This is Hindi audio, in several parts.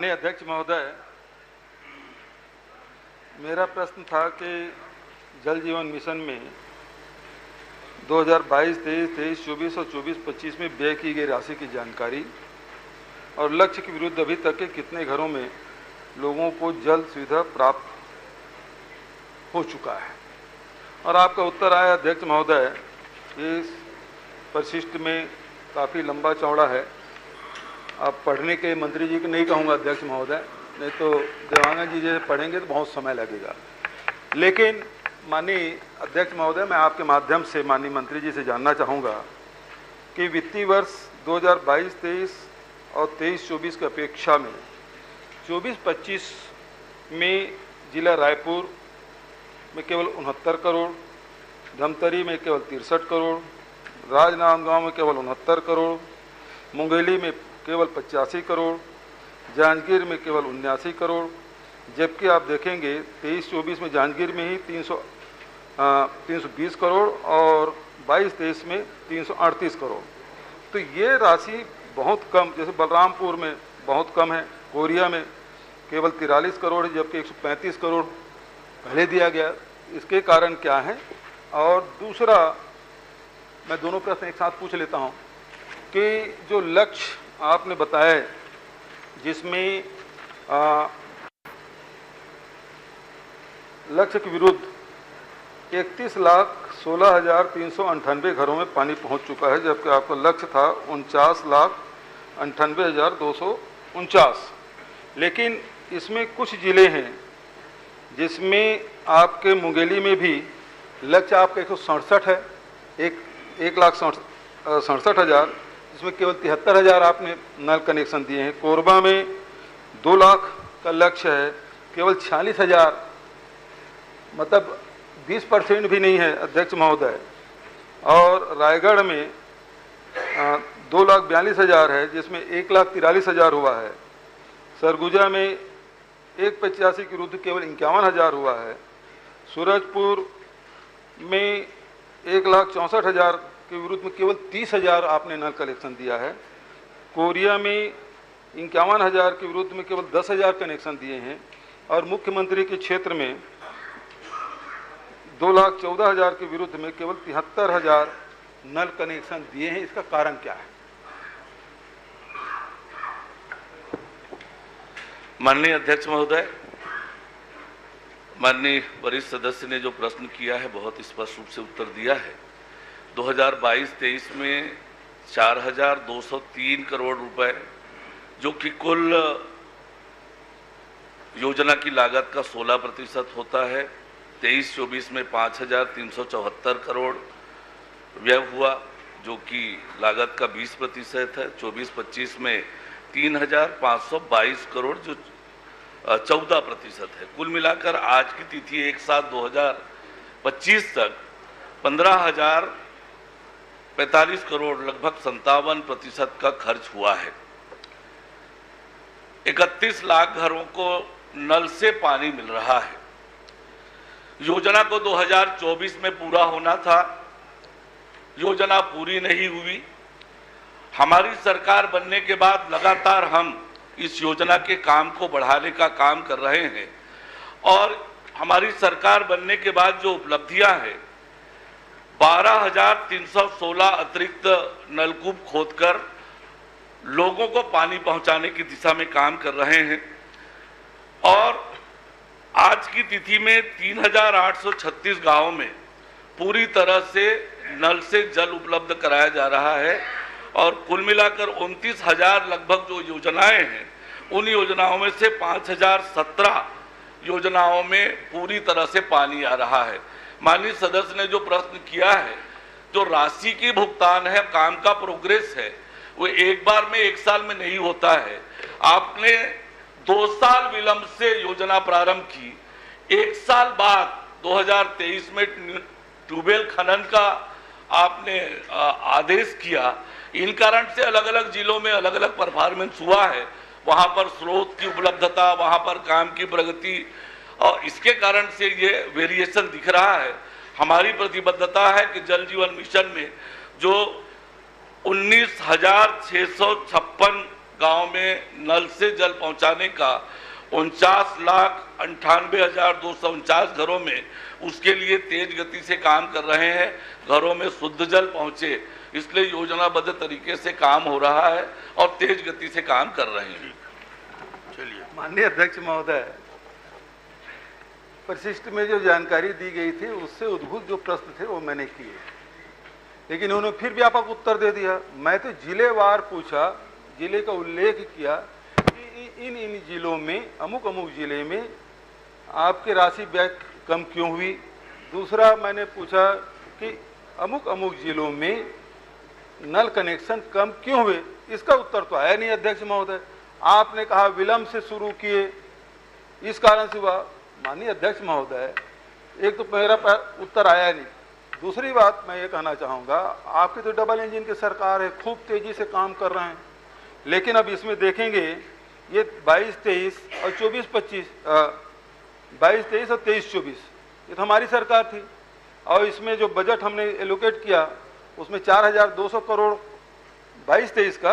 माननीय अध्यक्ष महोदय, मेरा प्रश्न था कि जल जीवन मिशन में 2022-23, 23-24 और 24-25 में व्यय की गई राशि की जानकारी और लक्ष्य के विरुद्ध अभी तक के कितने घरों में लोगों को जल सुविधा प्राप्त हो चुका है। और आपका उत्तर आया अध्यक्ष महोदय, इस परिशिष्ट में काफ़ी लंबा चौड़ा है। आप पढ़ने के मंत्री जी को नहीं कहूँगा अध्यक्ष महोदय, नहीं तो देवांगन जी जैसे पढ़ेंगे तो बहुत समय लगेगा। लेकिन माननीय अध्यक्ष महोदय, मैं आपके माध्यम से माननीय मंत्री जी से जानना चाहूँगा कि वित्तीय वर्ष 2022-23 और 23-24 की अपेक्षा में 24-25 में जिला रायपुर में केवल 69 करोड़, धमतरी में केवल 63 करोड़, राजनांदगांव में केवल 69 करोड़, मुंगेली में केवल 85 करोड़, जांजगीर में केवल 79 करोड़, जबकि आप देखेंगे 23-24 में जांजगीर में ही 320 करोड़ और 22-23 में 338 करोड़। तो ये राशि बहुत कम, जैसे बलरामपुर में बहुत कम है, कोरिया में केवल 43 करोड़ है, जबकि 135 करोड़ पहले दिया गया। इसके कारण क्या है? और दूसरा, मैं दोनों प्रश्न एक साथ पूछ लेता हूँ कि जो लक्ष्य आपने बताया जिसमें लक्ष्य के विरुद्ध 31,16,398 घरों में पानी पहुंच चुका है, जबकि आपका लक्ष्य था 49,98,249। लेकिन इसमें कुछ जिले हैं जिसमें आपके मुंगेली में भी लक्ष्य आपका 167 है, 1,67,000, जिसमें केवल 73,000 आपने नल कनेक्शन दिए हैं। कोरबा में 2 लाख का लक्ष्य है, केवल 46,000, मतलब 20% भी नहीं है अध्यक्ष महोदय। और रायगढ़ में 2,42,000 है, जिसमें 1,43,000 हुआ है। सरगुजा में 185 के विरुद्ध केवल 51,000 हुआ है। सूरजपुर में 1,64,000 के विरुद्ध में केवल 30,000 आपने नल कनेक्शन दिया है। कोरिया में 51,000 के विरुद्ध में केवल 10,000 कनेक्शन दिए हैं। और मुख्यमंत्री के क्षेत्र में 2,14,000 के विरुद्ध में केवल 73,000 नल कनेक्शन दिए हैं। इसका कारण क्या है? माननीय अध्यक्ष महोदय, माननीय वरिष्ठ सदस्य ने जो प्रश्न किया है बहुत स्पष्ट रूप से उत्तर दिया है। 2022-23 में 4,203 करोड़ रुपए, जो कि कुल योजना की लागत का 16% होता है। 23-24 में 5,374 करोड़ व्यय हुआ, जो कि लागत का 20% है। 24-25 में 3,522 करोड़, जो 14% है। कुल मिलाकर आज की तिथि 1/7/2025 तक 15,045 करोड़, लगभग 57% का खर्च हुआ है। 31 लाख घरों को नल से पानी मिल रहा है। योजना को 2024 में पूरा होना था, योजना पूरी नहीं हुई। हमारी सरकार बनने के बाद लगातार हम इस योजना के काम को बढ़ाने का काम कर रहे हैं और हमारी सरकार बनने के बाद जो उपलब्धियां हैं, 12,316 अतिरिक्त नलकूप खोदकर लोगों को पानी पहुंचाने की दिशा में काम कर रहे हैं। और आज की तिथि में 3,836 गांवों में पूरी तरह से नल से जल उपलब्ध कराया जा रहा है। और कुल मिलाकर 29,000 लगभग जो योजनाएं हैं, उन योजनाओं में से 5,017 योजनाओं में पूरी तरह से पानी आ रहा है। माननीय सदस्य ने जो प्रश्न किया है, जो राशि की भुगतान है, काम का प्रोग्रेस है, वो एक बार में, एक साल में नहीं होता है। आपने 2 साल विलंब से योजना प्रारंभ की, 1 साल बाद 2023 में ट्यूबवेल खनन का आपने आदेश किया। इन कारण से अलग अलग जिलों में अलग अलग परफॉर्मेंस हुआ है। वहां पर स्रोत की उपलब्धता, वहां पर काम की प्रगति, और इसके कारण से ये वेरिएशन दिख रहा है। हमारी प्रतिबद्धता है कि जल जीवन मिशन में जो 19,656 गांव में नल से जल पहुंचाने का 49,98,249 घरों में उसके लिए तेज गति से काम कर रहे हैं, घरों में शुद्ध जल पहुंचे, इसलिए योजनाबद्ध तरीके से काम हो रहा है और तेज गति से काम कर रहे हैं। चलिए, माननीय अध्यक्ष महोदय, परिशिष्ट में जो जानकारी दी गई थी उससे उद्भूत जो प्रश्न थे वो मैंने किए, लेकिन उन्होंने फिर व्यापक उत्तर दे दिया। मैं तो जिलेवार पूछा, जिले का उल्लेख किया कि इन जिलों में, अमुक अमुक जिले में आपकी राशि व्यय कम क्यों हुई। दूसरा मैंने पूछा कि अमुक अमुक जिलों में नल कनेक्शन कम क्यों हुए। इसका उत्तर तो आया नहीं अध्यक्ष महोदय। आपने कहा विलंब से शुरू किए, इस कारण से हुआ। माननीय अध्यक्ष महोदय, एक तो मेरा उत्तर आया नहीं। दूसरी बात मैं ये कहना चाहूँगा, आपकी तो डबल इंजन की सरकार है, खूब तेजी से काम कर रहे हैं, लेकिन अब इसमें देखेंगे ये 22-23 और 24-25, 22-23 और 23-24 ये तो हमारी सरकार थी, और इसमें जो बजट हमने एलोकेट किया उसमें 4,200 करोड़ 22-23 का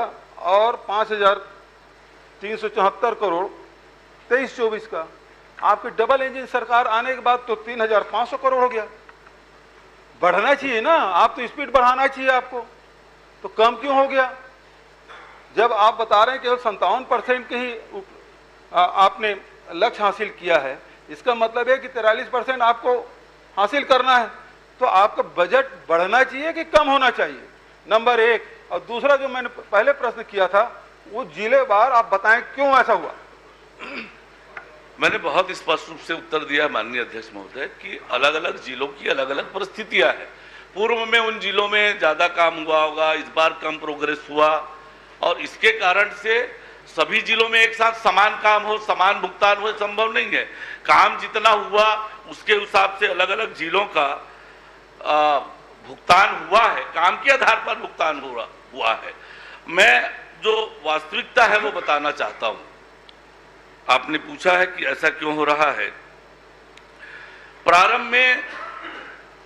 और 5,374 करोड़ 23-24 का। आपकी डबल इंजन सरकार आने के बाद तो 3,500 करोड़ हो गया। बढ़ना चाहिए ना, आप तो स्पीड बढ़ाना चाहिए आपको, तो कम क्यों हो गया? जब आप बता रहे हैं केवल 57% के ही आपने लक्ष्य हासिल किया है, इसका मतलब है कि 43% आपको हासिल करना है, तो आपका बजट बढ़ना चाहिए कि कम होना चाहिए, नंबर एक। और दूसरा जो मैंने पहले प्रश्न किया था वो जिलेवार आप बताएं क्यों ऐसा हुआ। मैंने बहुत स्पष्ट रूप से उत्तर दिया माननीय अध्यक्ष महोदय कि अलग अलग जिलों की अलग अलग परिस्थितियां हैं। पूर्व में उन जिलों में ज्यादा काम हुआ होगा, इस बार कम प्रोग्रेस हुआ, और इसके कारण से सभी जिलों में एक साथ समान काम हो, समान भुगतान हो, संभव नहीं है। काम जितना हुआ उसके हिसाब से अलग अलग जिलों का भुगतान हुआ है, काम के आधार पर भुगतान हुआ है। मैं जो वास्तविकता है वो बताना चाहता हूं। आपने पूछा है कि ऐसा क्यों हो रहा है। प्रारंभ में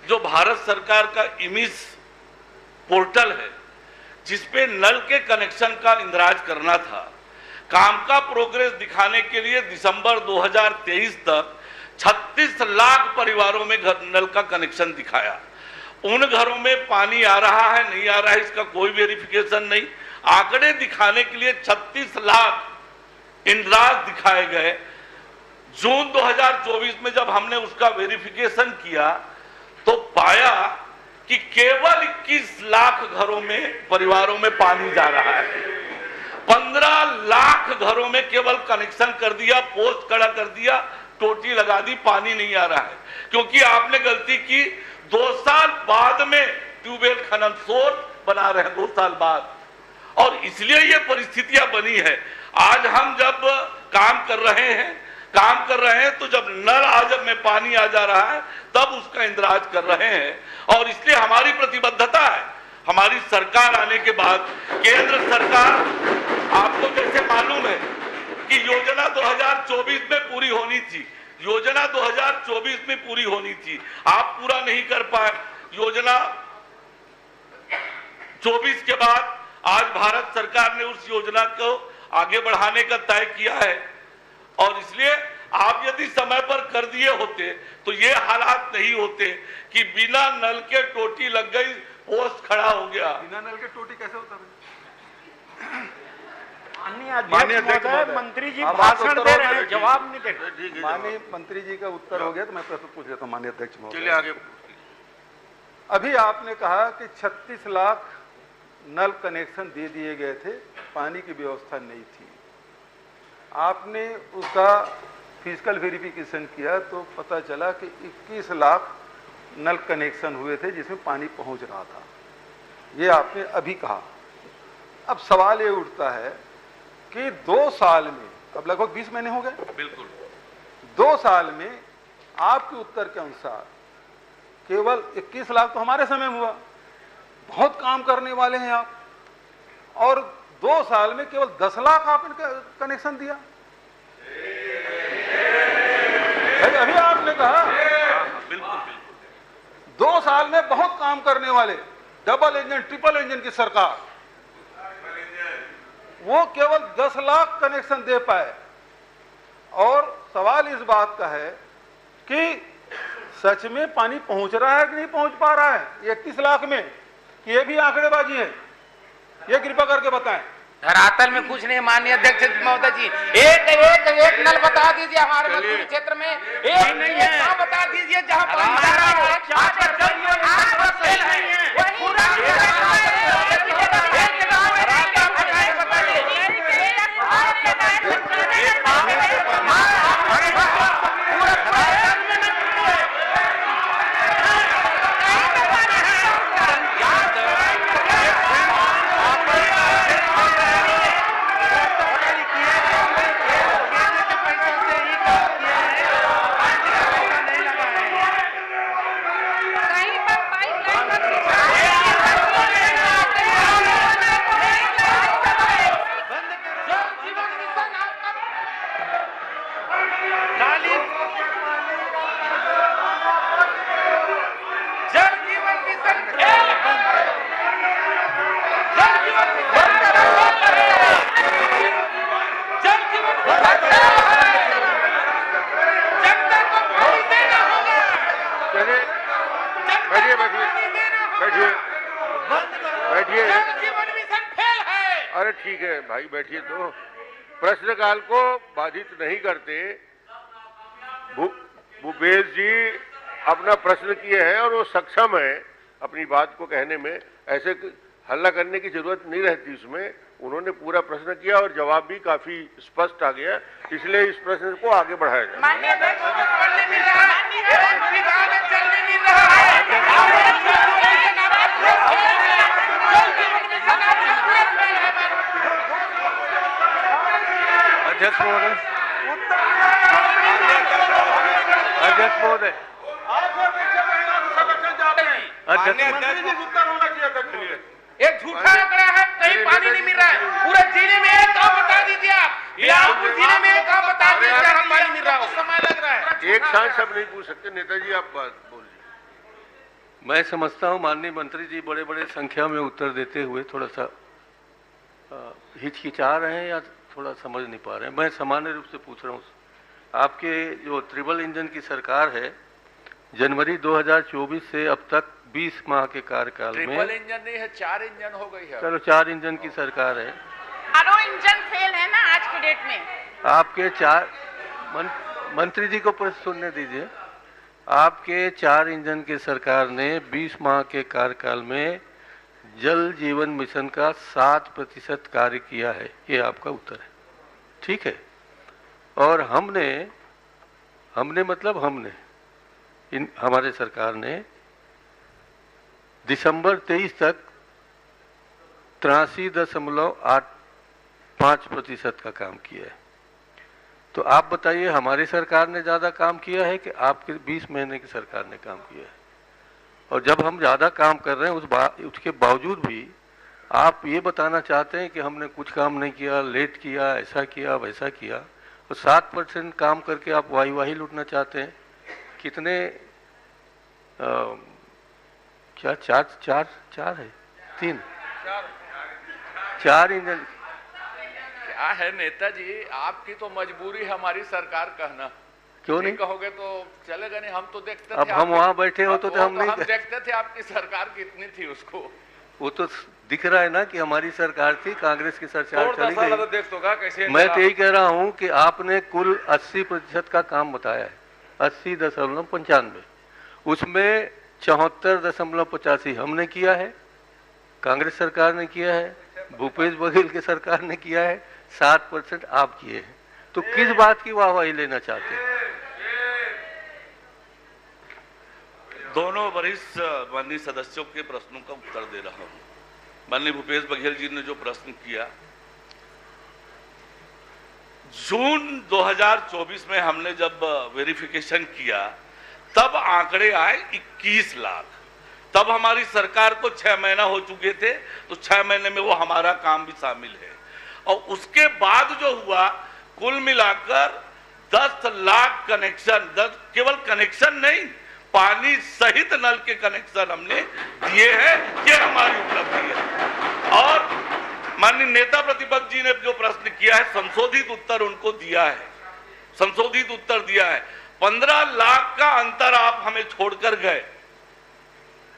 जो भारत सरकार का इमिस पोर्टल है जिसपे नल के कनेक्शन का इंदराज करना था, काम का प्रोग्रेस दिखाने के लिए दिसंबर 2023 तक 36 लाख परिवारों में नल का कनेक्शन दिखाया। उन घरों में पानी आ रहा है नहीं आ रहा है इसका कोई वेरिफिकेशन नहीं। आंकड़े दिखाने के लिए 36 लाख इंदराज दिखाए गए। जून 2024 में जब हमने उसका वेरिफिकेशन किया तो पाया कि केवल 21 लाख घरों में, परिवारों में पानी जा रहा है। 15 लाख घरों में केवल कनेक्शन कर दिया, पोस्ट खड़ा कर दिया, टोटी लगा दी, पानी नहीं आ रहा है। क्योंकि आपने गलती की, 2 साल बाद में ट्यूबवेल खनन सोर्स बना रहे हैं, 2 साल बाद, और इसलिए ये परिस्थितियां बनी है। आज हम जब काम कर रहे हैं तो जब नल जब में पानी आ जा रहा है तब उसका इंदराज कर रहे हैं, और इसलिए हमारी प्रतिबद्धता है। हमारी सरकार आने के बाद केंद्र सरकार, आपको जैसे मालूम है कि योजना 2024 में पूरी होनी थी, योजना 2024 में पूरी होनी थी, आप पूरा नहीं कर पाए। योजना 24 के बाद आज भारत सरकार ने उस योजना को आगे बढ़ाने का तय किया है, और इसलिए आप यदि समय पर कर दिए होते तो ये हालात नहीं होते कि बिना नल के टोटी लग गई, पोस्ट खड़ा हो गया। बिना नल के टोटी कैसे होता है? माननीय अध्यक्ष महोदय, मंत्री जी भाषण दे रहे हैं, जवाब नहीं दे रहे। माननीय मंत्री जी का उत्तर हो गया तो मैं प्रश्न पूछ लेता हूँ माननीय अध्यक्ष महोदय। चलिए आगे। अभी आपने कहा कि 36 लाख नल कनेक्शन दे दिए गए थे, पानी की व्यवस्था नहीं थी। आपने उसका फिजिकल वेरिफिकेशन किया तो पता चला कि 21 लाख नल कनेक्शन हुए थे जिसमें पानी पहुंच रहा था। ये आपने अभी कहा। अब सवाल ये उठता है कि 2 साल में, अब लगभग 20 महीने हो गए, बिल्कुल 2 साल में आपके उत्तर के अनुसार केवल 21 लाख तो हमारे समय में हुआ। बहुत काम करने वाले हैं आप, और 2 साल में केवल 10 लाख आपने कनेक्शन दिया। अभी आपने कहा बिल्कुल 2 साल में बहुत काम करने वाले, डबल इंजन ट्रिपल इंजन की सरकार, वो केवल 10 लाख कनेक्शन दे पाए। और सवाल इस बात का है कि सच में पानी पहुंच रहा है कि नहीं पहुंच पा रहा है 31 लाख में, ये भी आंकड़ेबाजी है, ये कृपा करके बताएं। धरातल में कुछ नहीं। माननीय अध्यक्ष महोदय जी, एक नल बता दीजिए हमारे मजदूरी क्षेत्र में, एक नहीं है, बता दीजिए जहाँ अरे ठीक है भाई, बैठिए। तो प्रश्नकाल को बाधित नहीं करते। भूपेश जी अपना प्रश्न किए हैं और वो सक्षम है अपनी बात को कहने में, ऐसे हल्ला करने की जरूरत नहीं रहती उसमें। उन्होंने पूरा प्रश्न किया और जवाब भी काफी स्पष्ट आ गया, इसलिए इस प्रश्न को आगे बढ़ाया जाए। अध्यक्ष महोदय, अध्यक्ष महोदय, एक झूठा आंकड़ा है, कहीं पानी नहीं मिल रहा है। पूरे जिले में एक गांव बता दीजिए आप, बिलासपुर जिले में एक गांव बता दीजिए जहां पानी मिल रहा हो। समय लग रहा है। एक साथ सब नहीं पूछ सकते। नेताजी आप बात बोलिए। मैं समझता हूं माननीय मंत्री जी बड़े बड़े संख्या में उत्तर देते हुए थोड़ा सा हिचकिचा रहे हैं या थोड़ा समझ नहीं पा रहे हैं। मैं सामान्य रूप से पूछ रहा हूँ, आपके जो ट्रिपल इंजन की सरकार है, जनवरी 2024 से अब तक 20 माह के कार्यकाल में, ट्रिपल इंजन नहीं है, 4 इंजन हो गई है। चलो 4 इंजन की सरकार है। चारों इंजन फेल है ना आज की डेट में। आपके मंत्री जी को प्रश्न सुनने दीजिए। आपके 4 इंजन की सरकार ने 20 माह के कार्यकाल में जल जीवन मिशन का 7% कार्य किया है, ये आपका उत्तर है, ठीक है। और हमने हमारे सरकार ने दिसंबर 23 तक 83.85% का काम किया है। तो आप बताइए, हमारी सरकार ने ज़्यादा काम किया है कि आपके 20 महीने की सरकार ने काम किया है? और जब हम ज़्यादा काम कर रहे हैं उसके बावजूद भी आप ये बताना चाहते हैं कि हमने कुछ काम नहीं किया, लेट किया, ऐसा किया, वैसा किया, और 7% काम करके आप वाही लूटना चाहते हैं। कितने क्या चार है? 4 इंजन। क्या है नेताजी, आपकी तो मजबूरी है हमारी सरकार कहना। क्यों नहीं कहोगे तो चलेगा नहीं। हम तो देखते अब थे, हम वहाँ बैठे हो तो हम नहीं, हम देखते थे आपकी सरकार कितनी थी उसको। वो तो दिख रहा है ना कि हमारी सरकार थी, कांग्रेस की सरकार चली गई। तो देख तो कैसे। मैं तो यही कह रहा हूँ कि आपने कुल 80% का काम बताया है, 80.95, उसमें 74.85 हमने किया है, कांग्रेस सरकार ने किया है, भूपेश बघेल की सरकार ने किया है, 7% आप किए हैं। तो किस बात की वाहवाही लेना चाहते हैं? दोनों वरिष्ठ माननीय सदस्यों के प्रश्नों का उत्तर दे रहा हूं। माननीय भूपेश बघेल जी ने जो प्रश्न किया, जून 2024 में हमने जब वेरिफिकेशन किया तब आंकड़े आए 21 लाख। तब हमारी सरकार को 6 महीना हो चुके थे, तो 6 महीने में वो हमारा काम भी शामिल है। और उसके बाद जो हुआ, कुल मिलाकर 10 लाख कनेक्शन, केवल कनेक्शन नहीं, पानी सहित नल के कनेक्शन हमने दिए हैं। ये हमारी उपलब्धि है। और माननीय नेता प्रतिपक्ष जी ने जो प्रश्न किया है, संशोधित उत्तर उनको दिया है, संशोधित उत्तर दिया है। 15 लाख का अंतर आप हमें छोड़कर गए।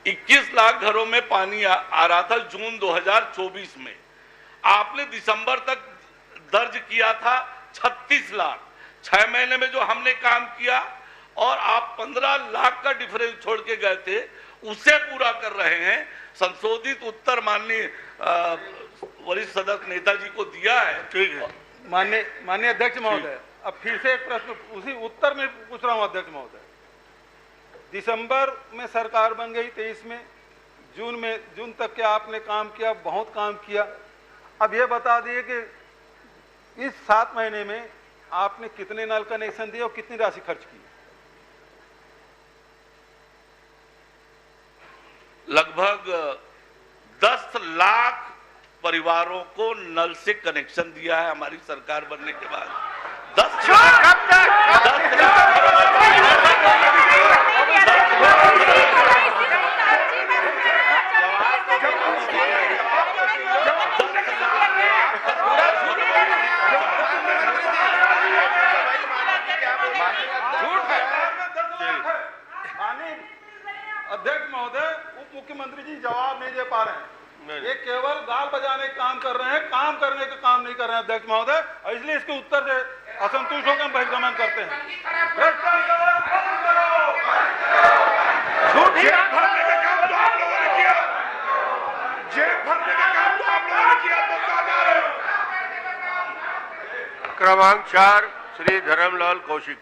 21 लाख घरों में पानी आ रहा था जून 2024 में। आपने दिसंबर तक दर्ज किया था 36 लाख। 6 महीने में जो हमने काम किया और आप 15 लाख का डिफरेंस छोड़ के गए थे, उसे पूरा कर रहे हैं। संशोधित उत्तर माननीय वरिष्ठ सदस्य नेताजी को दिया है। ठीक है। माननीय अध्यक्ष महोदय, अब फिर से एक प्रश्न उसी उत्तर में पूछ रहा हूं अध्यक्ष महोदय। दिसंबर में सरकार बन गई 23 में, जून तक के आपने काम किया, बहुत काम किया। अब ये बता दिए कि इस 7 महीने में आपने कितने नल कनेक्शन दिए और कितनी राशि खर्च की? लगभग 10 लाख परिवारों को नल से कनेक्शन दिया है हमारी सरकार बनने के बाद। 10 अध्यक्ष महोदय, उप मुख्यमंत्री जी जवाब नहीं दे पा रहे हैं। ये केवल गाल बजाने का काम कर रहे हैं, काम करने का काम नहीं कर रहे हैं अध्यक्ष महोदय, इसलिए इसके उत्तर से असंतुष्ट होकर हम बहिर्गमन करते हैं। जेब भरने का काम तो आप लोगों ने किया, जेब भरने का काम तो आप लोगों ने किया, तो क्या जा रहे हो? क्रमांक 4 श्री धर्मलाल कौशिक।